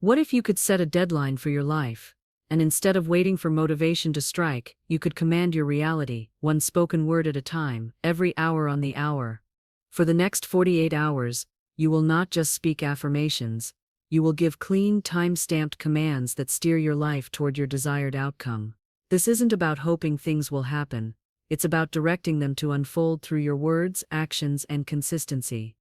What if you could set a deadline for your life? And instead of waiting for motivation to strike, you could command your reality, one spoken word at a time, every hour on the hour. For the next 48 hours, you will not just speak affirmations, you will give clean, time-stamped commands that steer your life toward your desired outcome. This isn't about hoping things will happen, it's about directing them to unfold through your words, actions, and consistency.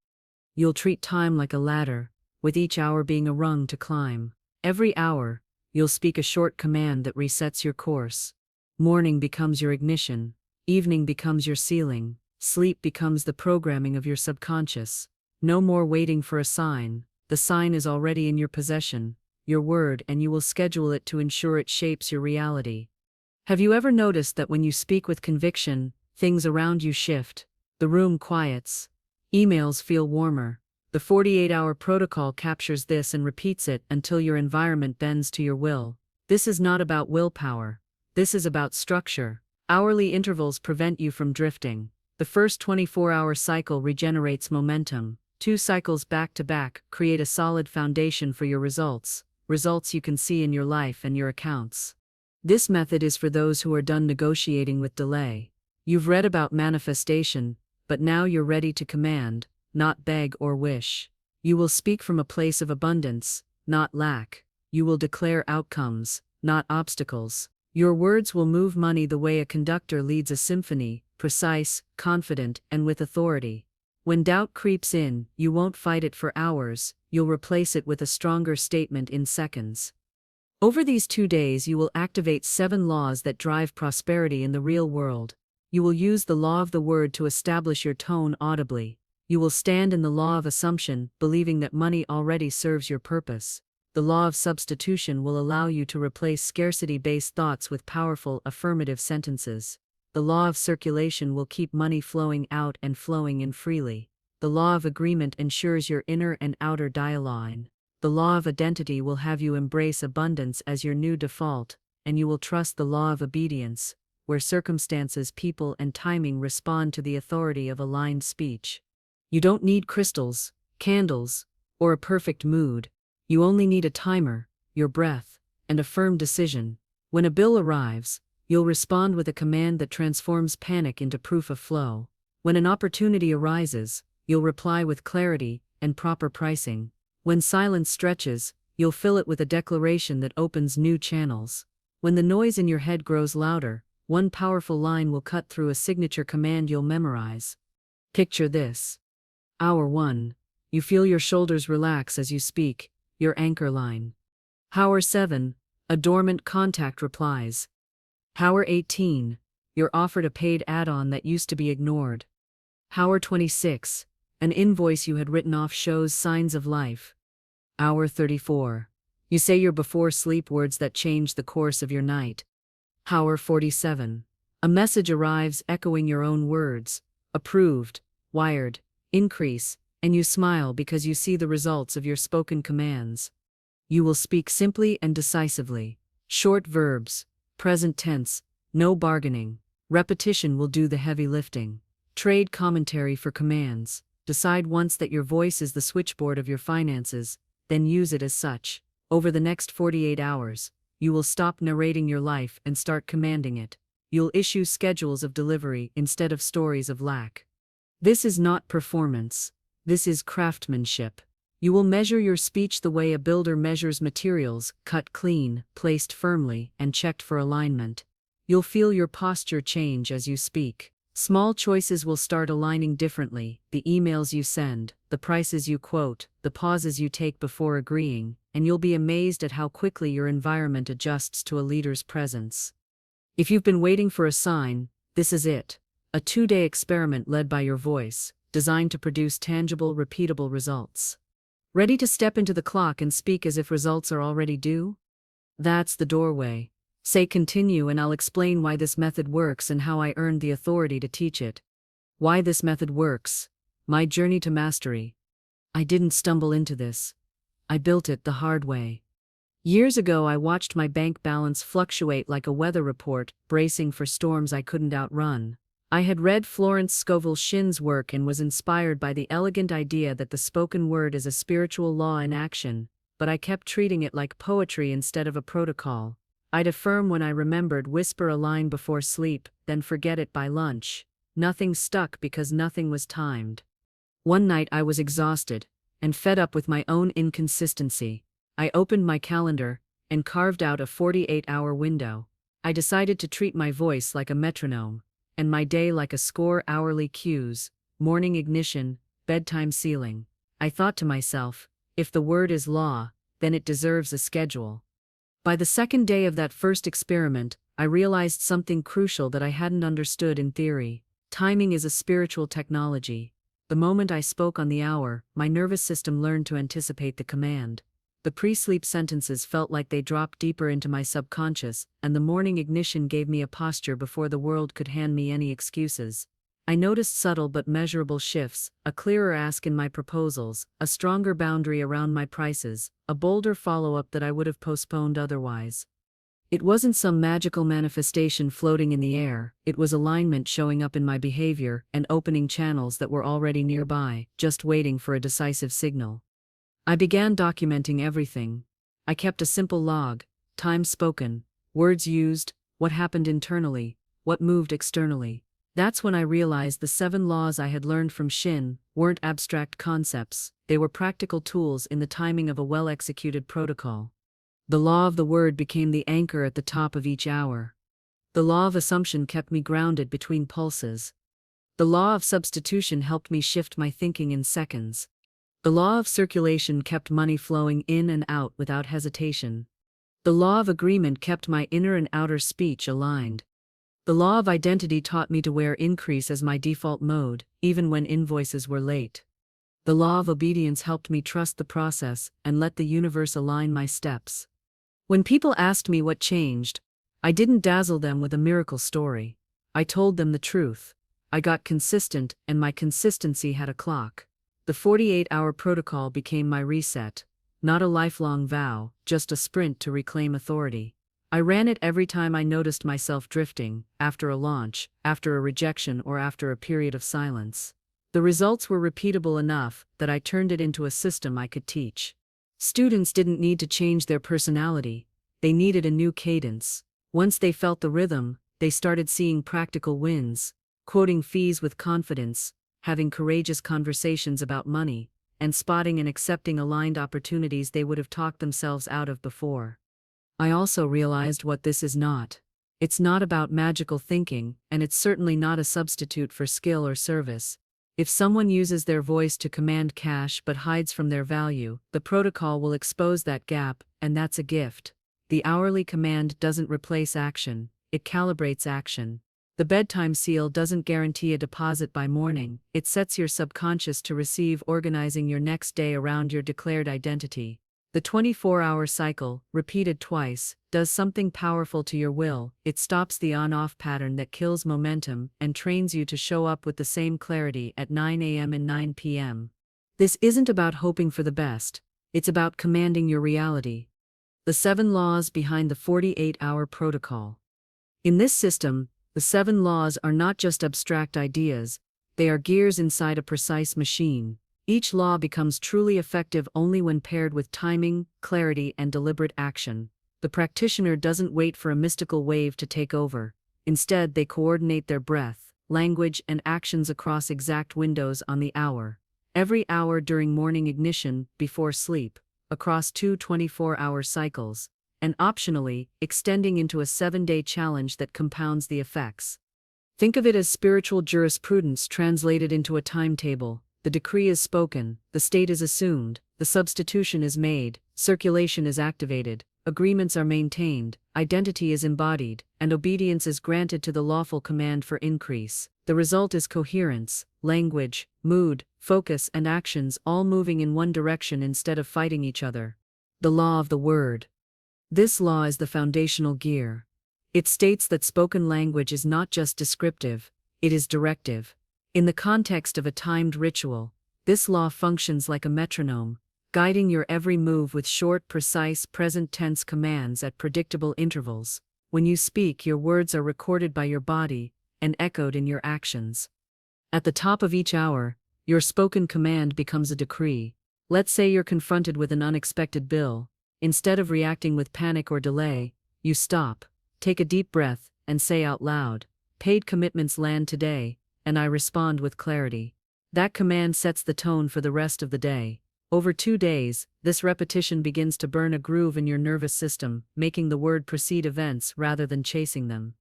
You'll treat time like a ladder, with each hour being a rung to climb. Every hour, you'll speak a short command that resets your course. Morning becomes your ignition, evening becomes your ceiling, sleep becomes the programming of your subconscious. No more waiting for a sign, the sign is already in your possession, your word, and you will schedule it to ensure it shapes your reality. Have you ever noticed that when you speak with conviction, things around you shift, the room quiets, emails feel warmer? The 48-hour protocol captures this and repeats it until your environment bends to your will. This is not about willpower. This is about structure. Hourly intervals prevent you from drifting. The first 24-hour cycle regenerates momentum. 2 cycles back-to-back create a solid foundation for your results you can see in your life and your accounts. This method is for those who are done negotiating with delay. You've read about manifestation, but now you're ready to command, not beg or wish. You will speak from a place of abundance, not lack. You will declare outcomes, not obstacles. Your words will move money the way a conductor leads a symphony, precise, confident, and with authority. When doubt creeps in, you won't fight it for hours, you'll replace it with a stronger statement in seconds. Over these 2 days, you will activate 7 laws that drive prosperity in the real world. You will use the law of the word to establish your tone audibly. You will stand in the law of assumption, believing that money already serves your purpose. The law of substitution will allow you to replace scarcity-based thoughts with powerful, affirmative sentences. The law of circulation will keep money flowing out and flowing in freely. The law of agreement ensures your inner and outer dialogue. The law of identity will have you embrace abundance as your new default, and you will trust the law of obedience, where circumstances, people, and timing respond to the authority of aligned speech. You don't need crystals, candles, or a perfect mood. You only need a timer, your breath, and a firm decision. When a bill arrives, you'll respond with a command that transforms panic into proof of flow. When an opportunity arises, you'll reply with clarity and proper pricing. When silence stretches, you'll fill it with a declaration that opens new channels. When the noise in your head grows louder, one powerful line will cut through a signature command you'll memorize. Picture this. Hour 1. You feel your shoulders relax as you speak, your anchor line. Hour 7. A dormant contact replies. Hour 18. You're offered a paid add-on that used to be ignored. Hour 26. An invoice you had written off shows signs of life. Hour 34. You say your before-sleep words that change the course of your night. Hour 47. A message arrives echoing your own words. Approved, wired, increase, and you smile because you see the results of your spoken commands. You will speak simply and decisively. Short verbs, present tense, no bargaining. Repetition will do the heavy lifting. Trade commentary for commands. Decide once that your voice is the switchboard of your finances, then use it as such. Over the next 48 hours, you will stop narrating your life and start commanding it. You'll issue schedules of delivery instead of stories of lack. This is not performance. This is craftsmanship. You will measure your speech the way a builder measures materials, cut clean, placed firmly, and checked for alignment. You'll feel your posture change as you speak. Small choices will start aligning differently: the emails you send, the prices you quote, the pauses you take before agreeing, and you'll be amazed at how quickly your environment adjusts to a leader's presence. If you've been waiting for a sign, this is it. A 2-day experiment led by your voice, designed to produce tangible, repeatable results. Ready to step into the clock and speak as if results are already due? That's the doorway. Say continue and I'll explain why this method works and how I earned the authority to teach it. Why this method works. My journey to mastery. I didn't stumble into this. I built it the hard way. Years ago I watched my bank balance fluctuate like a weather report, bracing for storms I couldn't outrun. I had read Florence Scovel Shinn's work and was inspired by the elegant idea that the spoken word is a spiritual law in action, but I kept treating it like poetry instead of a protocol. I'd affirm when I remembered, whisper a line before sleep, then forget it by lunch. Nothing stuck because nothing was timed. One night I was exhausted and fed up with my own inconsistency. I opened my calendar and carved out a 48-hour window. I decided to treat my voice like a metronome, and my day like a score: hourly cues, morning ignition, bedtime ceiling. I thought to myself, if the word is law, then it deserves a schedule. By the second day of that first experiment, I realized something crucial that I hadn't understood in theory. Timing is a spiritual technology. The moment I spoke on the hour, my nervous system learned to anticipate the command. The pre-sleep sentences felt like they dropped deeper into my subconscious, and the morning ignition gave me a posture before the world could hand me any excuses. I noticed subtle but measurable shifts: a clearer ask in my proposals, a stronger boundary around my prices, a bolder follow-up that I would have postponed otherwise. It wasn't some magical manifestation floating in the air, it was alignment showing up in my behavior and opening channels that were already nearby, just waiting for a decisive signal. I began documenting everything. I kept a simple log: time spoken, words used, what happened internally, what moved externally. That's when I realized the 7 laws I had learned from Shinn weren't abstract concepts, they were practical tools in the timing of a well-executed protocol. The law of the word became the anchor at the top of each hour. The law of assumption kept me grounded between pulses. The law of substitution helped me shift my thinking in seconds. The law of circulation kept money flowing in and out without hesitation. The law of agreement kept my inner and outer speech aligned. The law of identity taught me to wear increase as my default mode, even when invoices were late. The law of obedience helped me trust the process and let the universe align my steps. When people asked me what changed, I didn't dazzle them with a miracle story. I told them the truth. I got consistent, and my consistency had a clock. The 48-hour protocol became my reset, not a lifelong vow, just a sprint to reclaim authority. I ran it every time I noticed myself drifting, after a launch, after a rejection, or after a period of silence. The results were repeatable enough that I turned it into a system I could teach. Students didn't need to change their personality, they needed a new cadence. Once they felt the rhythm, they started seeing practical wins, quoting fees with confidence, having courageous conversations about money, and spotting and accepting aligned opportunities they would have talked themselves out of before. I also realized what this is not. It's not about magical thinking, and it's certainly not a substitute for skill or service. If someone uses their voice to command cash but hides from their value, the protocol will expose that gap, and that's a gift. The hourly command doesn't replace action, it calibrates action. The bedtime seal doesn't guarantee a deposit by morning, it sets your subconscious to receive, organizing your next day around your declared identity. The 24-hour cycle, repeated twice, does something powerful to your will. It stops the on-off pattern that kills momentum and trains you to show up with the same clarity at 9 a.m. and 9 p.m. This isn't about hoping for the best, it's about commanding your reality. The 7 laws behind the 48-hour protocol. In this system, the 7 laws are not just abstract ideas, they are gears inside a precise machine. Each law becomes truly effective only when paired with timing, clarity, and deliberate action. The practitioner doesn't wait for a mystical wave to take over. Instead, they coordinate their breath, language, and actions across exact windows on the hour. Every hour during morning ignition, before sleep, across 2 24-hour cycles, and optionally, extending into a 7-day challenge that compounds the effects. Think of it as spiritual jurisprudence translated into a timetable. The decree is spoken, the state is assumed, the substitution is made, circulation is activated, agreements are maintained, identity is embodied, and obedience is granted to the lawful command for increase. The result is coherence, language, mood, focus, and actions all moving in one direction instead of fighting each other. The law of the word. This law is the foundational gear. It states that spoken language is not just descriptive, it is directive. In the context of a timed ritual, this law functions like a metronome, guiding your every move with short, precise, present-tense commands at predictable intervals. When you speak, your words are recorded by your body and echoed in your actions. At the top of each hour, your spoken command becomes a decree. Let's say you're confronted with an unexpected bill. Instead of reacting with panic or delay, you stop, take a deep breath, and say out loud, "Paid commitments land today," and I respond with clarity. That command sets the tone for the rest of the day. Over 2 days, this repetition begins to burn a groove in your nervous system, making the word precede events rather than chasing them.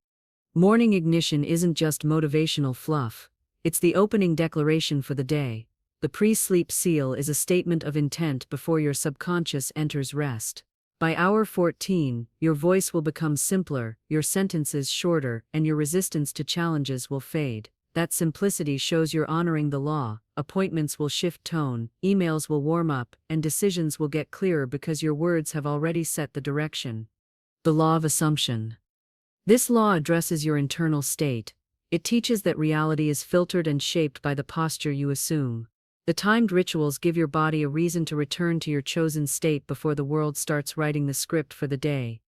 Morning ignition isn't just motivational fluff, it's the opening declaration for the day. The pre-sleep seal is a statement of intent before your subconscious enters rest. By hour 14, your voice will become simpler, your sentences shorter, and your resistance to challenges will fade. That simplicity shows you're honoring the law. Appointments will shift tone, emails will warm up, and decisions will get clearer because your words have already set the direction. The law of assumption. This law addresses your internal state. It teaches that reality is filtered and shaped by the posture you assume. The timed rituals give your body a reason to return to your chosen state before the world starts writing the script for the day.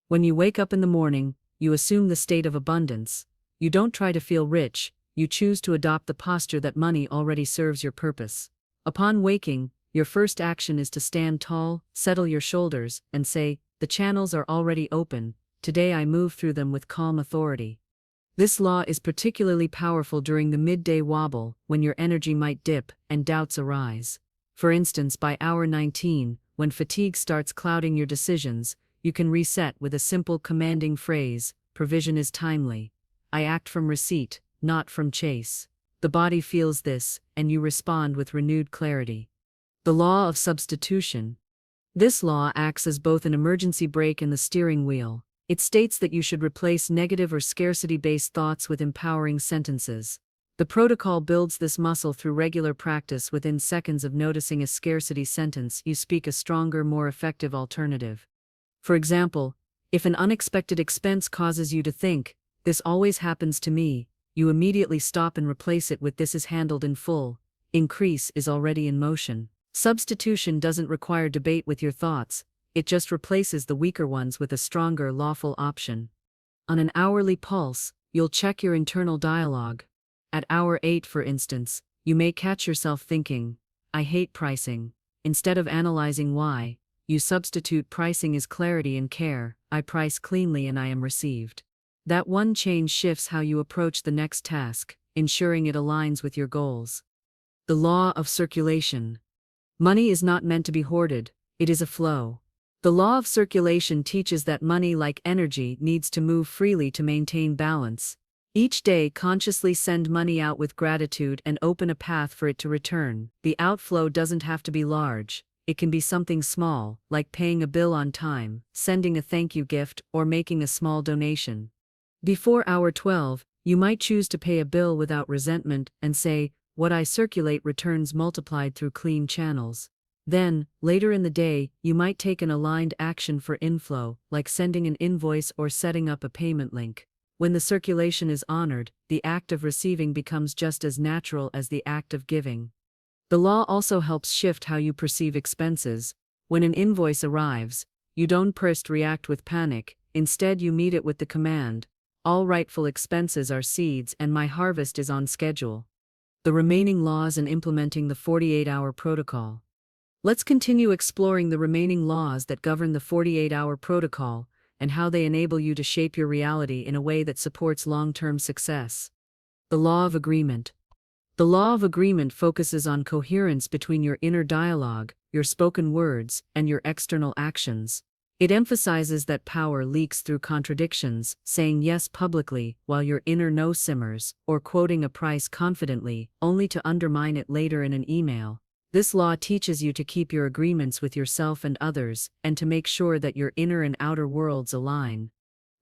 When you wake up in the morning, you assume the state of abundance. You don't try to feel rich, you choose to adopt the posture that money already serves your purpose. Upon waking, your first action is to stand tall, settle your shoulders, and say, "The channels are already open. Today I move through them with calm authority." This law is particularly powerful during the midday wobble, when your energy might dip and doubts arise. For instance, by hour 19, when fatigue starts clouding your decisions, you can reset with a simple commanding phrase, "Provision is timely. I act from receipt, not from chase." The body feels this, and you respond with renewed clarity. The law of substitution. This law acts as both an emergency brake and the steering wheel. It states that you should replace negative or scarcity-based thoughts with empowering sentences. The protocol builds this muscle through regular practice. Within seconds of noticing a scarcity sentence, you speak a stronger, more effective alternative. For example, if an unexpected expense causes you to think, "This always happens to me," you immediately stop and replace it with, "This is handled in full." Increase is already in motion. Substitution doesn't require debate with your thoughts. It just replaces the weaker ones with a stronger, lawful option. On an hourly pulse, you'll check your internal dialogue. At hour 8, for instance, you may catch yourself thinking, "I hate pricing." Instead of analyzing why, you substitute, "Pricing is clarity and care. I price cleanly and I am received." That one change shifts how you approach the next task, ensuring it aligns with your goals. The law of circulation. Money is not meant to be hoarded, it is a flow. The law of circulation teaches that money, like energy, needs to move freely to maintain balance. Each day, consciously send money out with gratitude and open a path for it to return. The outflow doesn't have to be large. It can be something small, like paying a bill on time, sending a thank you gift, or making a small donation. Before hour 12, you might choose to pay a bill without resentment and say, "What I circulate returns multiplied through clean channels." Then, later in the day, you might take an aligned action for inflow, like sending an invoice or setting up a payment link. When the circulation is honored, the act of receiving becomes just as natural as the act of giving. The law also helps shift how you perceive expenses. When an invoice arrives, you don't first react with panic, instead you meet it with the command, "All rightful expenses are seeds and my harvest is on schedule." The remaining laws and implementing the 48-hour protocol. Let's continue exploring the remaining laws that govern the 48-hour protocol and how they enable you to shape your reality in a way that supports long-term success. The law of agreement. The law of agreement focuses on coherence between your inner dialogue, your spoken words, and your external actions. It emphasizes that power leaks through contradictions, saying yes publicly while your inner no simmers, or quoting a price confidently, only to undermine it later in an email. This law teaches you to keep your agreements with yourself and others, and to make sure that your inner and outer worlds align.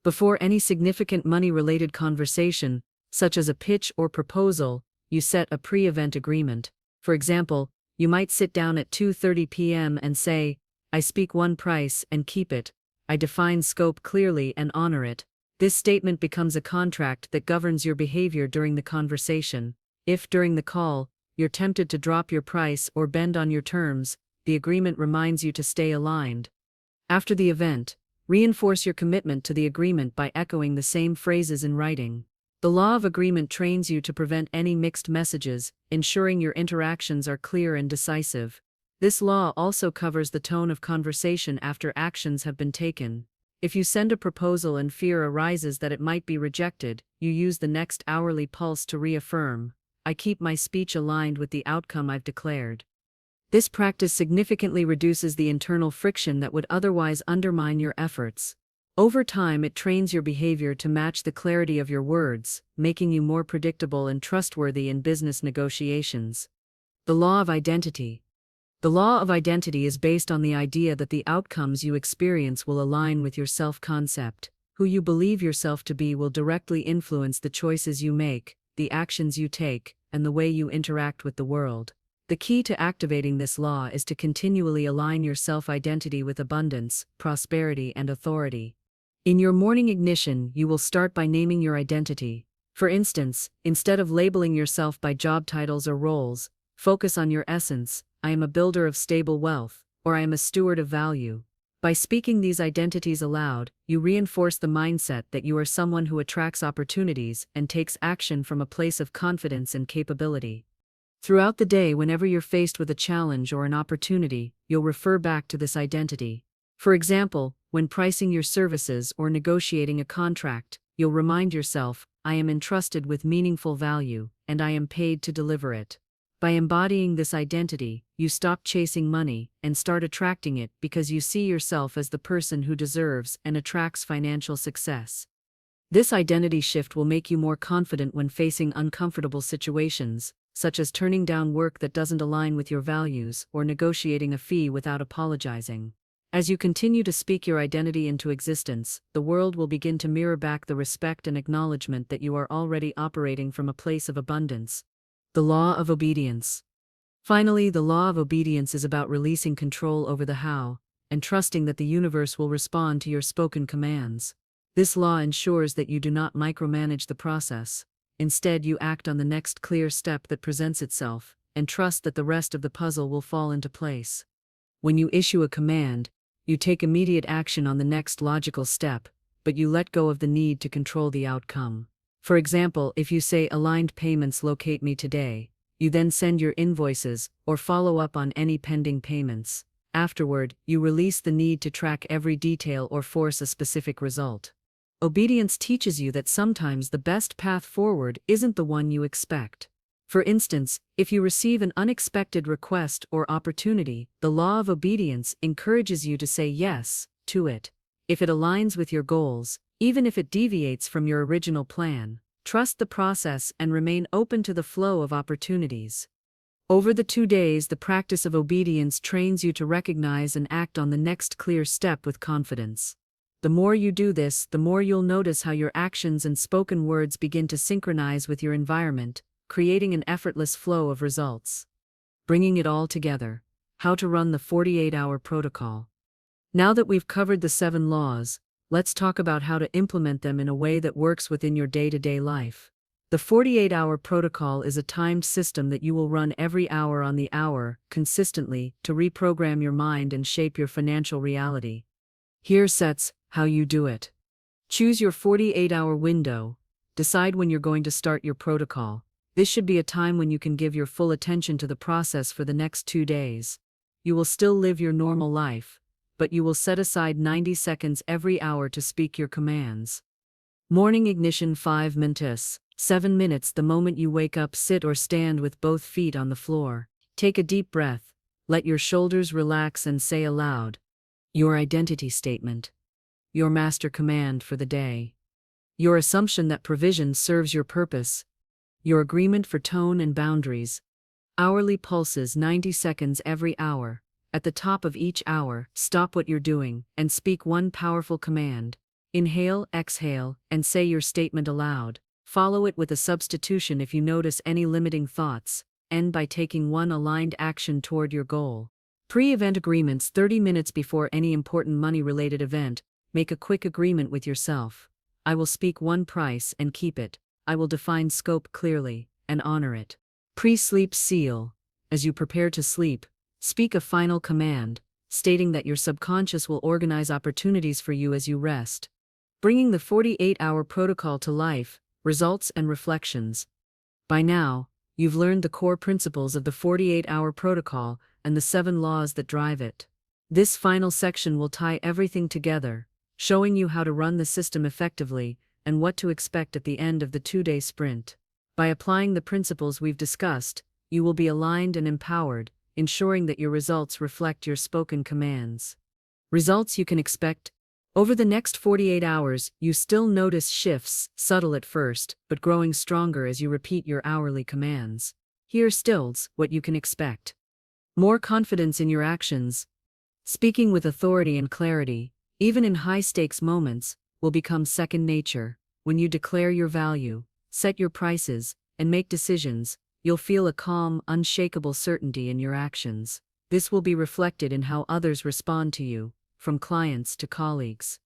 Before any significant money-related conversation, such as a pitch or proposal, you set a pre-event agreement. For example, you might sit down at 2:30 p.m. and say, "I speak one price and keep it. I define scope clearly and honor it." This statement becomes a contract that governs your behavior during the conversation. If, during the call, you're tempted to drop your price or bend on your terms, the agreement reminds you to stay aligned. After the event, reinforce your commitment to the agreement by echoing the same phrases in writing. The law of agreement trains you to prevent any mixed messages, ensuring your interactions are clear and decisive. This law also covers the tone of conversation after actions have been taken. If you send a proposal and fear arises that it might be rejected, you use the next hourly pulse to reaffirm, I keep my speech aligned with the outcome I've declared. This practice significantly reduces the internal friction that would otherwise undermine your efforts. Over time, it trains your behavior to match the clarity of your words, making you more predictable and trustworthy in business negotiations. The law of identity. The law of identity is based on the idea that the outcomes you experience will align with your self-concept. Who you believe yourself to be will directly influence the choices you make, the actions you take, and the way you interact with the world. The key to activating this law is to continually align your self-identity with abundance, prosperity, and authority. In your morning ignition, you will start by naming your identity. For instance, instead of labeling yourself by job titles or roles, focus on your essence. I am a builder of stable wealth, or I am a steward of value. By speaking these identities aloud, you reinforce the mindset that you are someone who attracts opportunities and takes action from a place of confidence and capability. Throughout the day, whenever you're faced with a challenge or an opportunity, you'll refer back to this identity. For example, when pricing your services or negotiating a contract, you'll remind yourself, I am entrusted with meaningful value, and I am paid to deliver it. By embodying this identity, you stop chasing money and start attracting it because you see yourself as the person who deserves and attracts financial success. This identity shift will make you more confident when facing uncomfortable situations, such as turning down work that doesn't align with your values or negotiating a fee without apologizing. As you continue to speak your identity into existence, the world will begin to mirror back the respect and acknowledgement that you are already operating from a place of abundance. The law of obedience. Finally, the law of obedience is about releasing control over the how, and trusting that the universe will respond to your spoken commands. This law ensures that you do not micromanage the process. Instead, you act on the next clear step that presents itself, and trust that the rest of the puzzle will fall into place. When you issue a command, you take immediate action on the next logical step, but you let go of the need to control the outcome. For example, if you say aligned payments locate me today, you then send your invoices or follow up on any pending payments. Afterward, you release the need to track every detail or force a specific result. Obedience teaches you that sometimes the best path forward isn't the one you expect. For instance, if you receive an unexpected request or opportunity, the law of obedience encourages you to say yes to it. If it aligns with your goals, even if it deviates from your original plan, trust the process and remain open to the flow of opportunities. Over the 2 days, the practice of obedience trains you to recognize and act on the next clear step with confidence. The more you do this, the more you'll notice how your actions and spoken words begin to synchronize with your environment, creating an effortless flow of results. Bringing it all together. How to run the 48-hour protocol. Now that we've covered the 7 laws, let's talk about how to implement them in a way that works within your day-to-day life. The 48-hour protocol is a timed system that you will run every hour on the hour, consistently, to reprogram your mind and shape your financial reality. Here sets how you do it. Choose your 48-hour window. Decide when you're going to start your protocol. This should be a time when you can give your full attention to the process for the next 2 days. You will still live your normal life, but you will set aside 90 seconds every hour to speak your commands. Morning ignition 5 minutes. 7 minutes the moment you wake up, sit or stand with both feet on the floor. Take a deep breath, let your shoulders relax and say aloud. Your identity statement. Your master command for the day. Your assumption that provision serves your purpose. Your agreement for tone and boundaries. Hourly pulses 90 seconds every hour. At the top of each hour, stop what you're doing and speak one powerful command. Inhale, exhale, and say your statement aloud. Follow it with a substitution if you notice any limiting thoughts. End by taking one aligned action toward your goal. Pre-event agreements 30 minutes before any important money-related event. Make a quick agreement with yourself. I will speak one price and keep it. I will define scope clearly and honor it. Pre-sleep seal. As you prepare to sleep, speak a final command, stating that your subconscious will organize opportunities for you as you rest. Bringing the 48-hour protocol to life, results and reflections. By now, you've learned the core principles of the 48-hour protocol and the 7 laws that drive it. This final section will tie everything together, showing you how to run the system effectively and what to expect at the end of the 2-day sprint. By applying the principles we've discussed, you will be aligned and empowered, ensuring that your results reflect your spoken commands. Results you can expect. Over the next 48 hours, you still notice shifts, subtle at first, but growing stronger as you repeat your hourly commands. Here stills what you can expect. More confidence in your actions. Speaking with authority and clarity, even in high-stakes moments, will become second nature. When you declare your value, set your prices, and make decisions, you'll feel a calm, unshakable certainty in your actions. This will be reflected in how others respond to you, from clients to colleagues.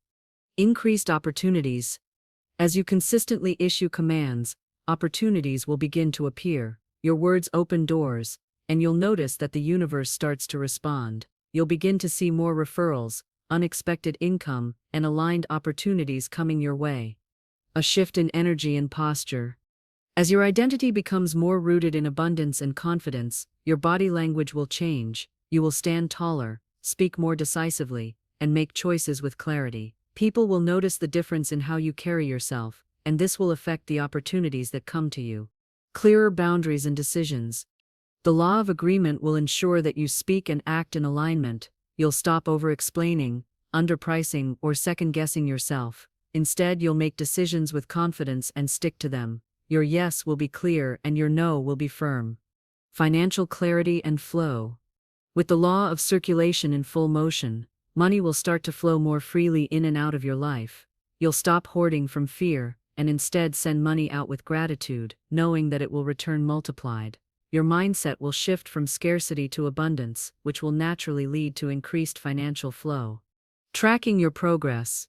Increased opportunities. As you consistently issue commands, opportunities will begin to appear. Your words open doors, and you'll notice that the universe starts to respond. You'll begin to see more referrals, unexpected income, and aligned opportunities coming your way. A shift in energy and posture. As your identity becomes more rooted in abundance and confidence, your body language will change. You will stand taller, speak more decisively, and make choices with clarity. People will notice the difference in how you carry yourself, and this will affect the opportunities that come to you. Clearer boundaries and decisions. The law of agreement will ensure that you speak and act in alignment. You'll stop over-explaining, underpricing, or second-guessing yourself. Instead, you'll make decisions with confidence and stick to them. Your yes will be clear and your no will be firm. Financial clarity and flow. With the law of circulation in full motion, money will start to flow more freely in and out of your life. You'll stop hoarding from fear, and instead send money out with gratitude, knowing that it will return multiplied. Your mindset will shift from scarcity to abundance, which will naturally lead to increased financial flow. Tracking your progress.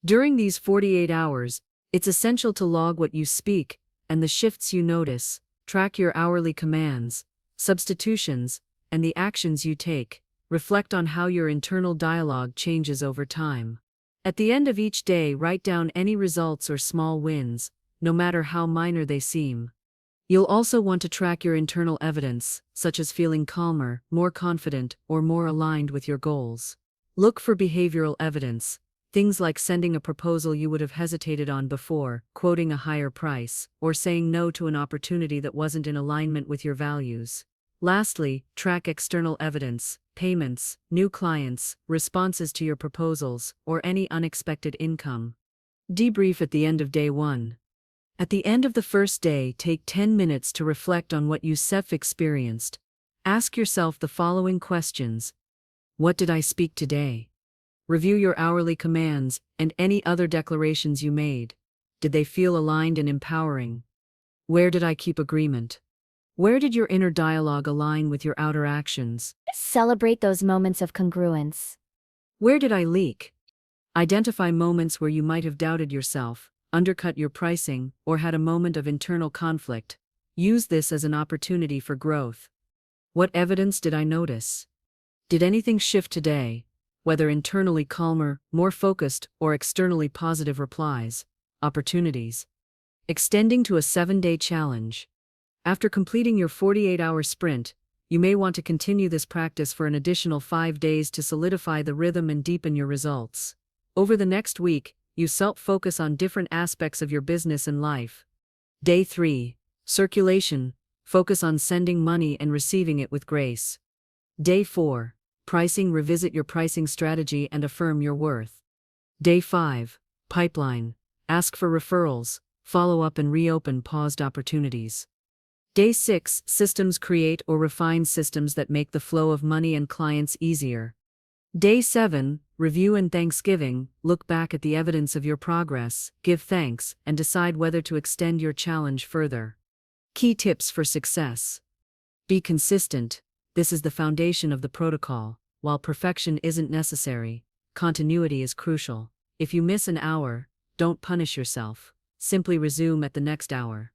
During these 48 hours, it's essential to log what you speak and the shifts you notice. Track your hourly commands, substitutions, and the actions you take. Reflect on how your internal dialogue changes over time. At the end of each day, write down any results or small wins, no matter how minor they seem. You'll also want to track your internal evidence, such as feeling calmer, more confident, or more aligned with your goals. Look for behavioral evidence, things like sending a proposal you would have hesitated on before, quoting a higher price, or saying no to an opportunity that wasn't in alignment with your values. Lastly, track external evidence, payments, new clients, responses to your proposals, or any unexpected income. Debrief at the end of day 1. At the end of the first day, take 10 minutes to reflect on what you experienced. Ask yourself the following questions. What did I speak today? Review your hourly commands and any other declarations you made. Did they feel aligned and empowering? Where did I keep agreement? Where did your inner dialogue align with your outer actions? Celebrate those moments of congruence. Where did I leak? Identify moments where you might have doubted yourself, undercut your pricing, or had a moment of internal conflict. Use this as an opportunity for growth. What evidence did I notice? Did anything shift today? Whether internally calmer, more focused, or externally positive replies. Opportunities. Extending to a 7-day challenge. After completing your 48-hour sprint, you may want to continue this practice for an additional 5 days to solidify the rhythm and deepen your results. Over the next week, you focus on different aspects of your business and life. Day 3. Circulation. Focus on sending money and receiving it with grace. Day 4. Pricing. Revisit your pricing strategy and affirm your worth. Day 5. Pipeline. Ask for referrals, follow up and reopen paused opportunities. Day 6. Systems. Create or refine systems that make the flow of money and clients easier. Day 7. Review and Thanksgiving. Look back at the evidence of your progress, give thanks, and decide whether to extend your challenge further. Key tips for success. Be consistent. This is the foundation of the protocol. While perfection isn't necessary, continuity is crucial. If you miss an hour, don't punish yourself. Simply resume at the next hour.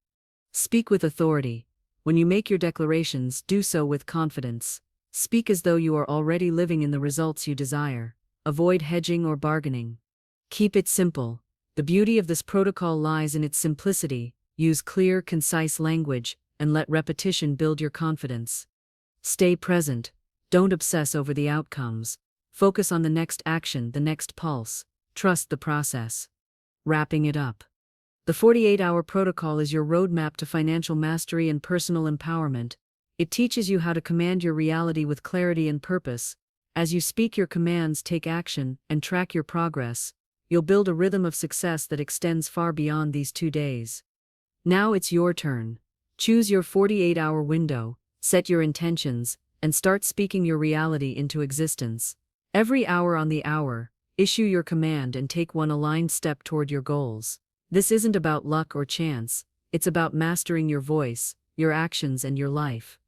Speak with authority. When you make your declarations, do so with confidence. Speak as though you are already living in the results you desire. Avoid hedging or bargaining. Keep it simple. The beauty of this protocol lies in its simplicity. Use clear, concise language, and let repetition build your confidence. Stay present. Don't obsess over the outcomes. Focus on the next action, the next pulse. Trust the process. Wrapping it up. The 48-hour protocol is your roadmap to financial mastery and personal empowerment. It teaches you how to command your reality with clarity and purpose. As you speak your commands, take action, and track your progress, you'll build a rhythm of success that extends far beyond these 2 days. Now it's your turn. Choose your 48-hour window, set your intentions, and start speaking your reality into existence. Every hour on the hour, issue your command and take one aligned step toward your goals. This isn't about luck or chance, it's about mastering your voice, your actions, and your life.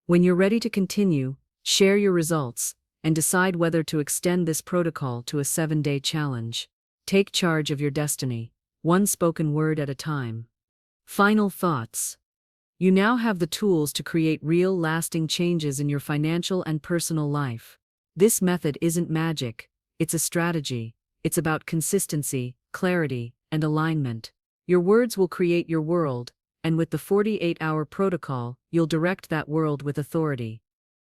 When you're ready to continue, share your results, and decide whether to extend this protocol to a 7-day challenge. Take charge of your destiny, one spoken word at a time. Final thoughts. You now have the tools to create real, lasting changes in your financial and personal life. This method isn't magic, it's a strategy. It's about consistency, clarity, and alignment. Your words will create your world, and with the 48-hour protocol, you'll direct that world with authority.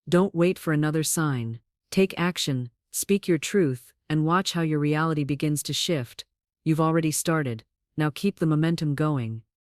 Don't wait for another sign. Take action, speak your truth, and watch how your reality begins to shift. You've already started. Now keep the momentum going.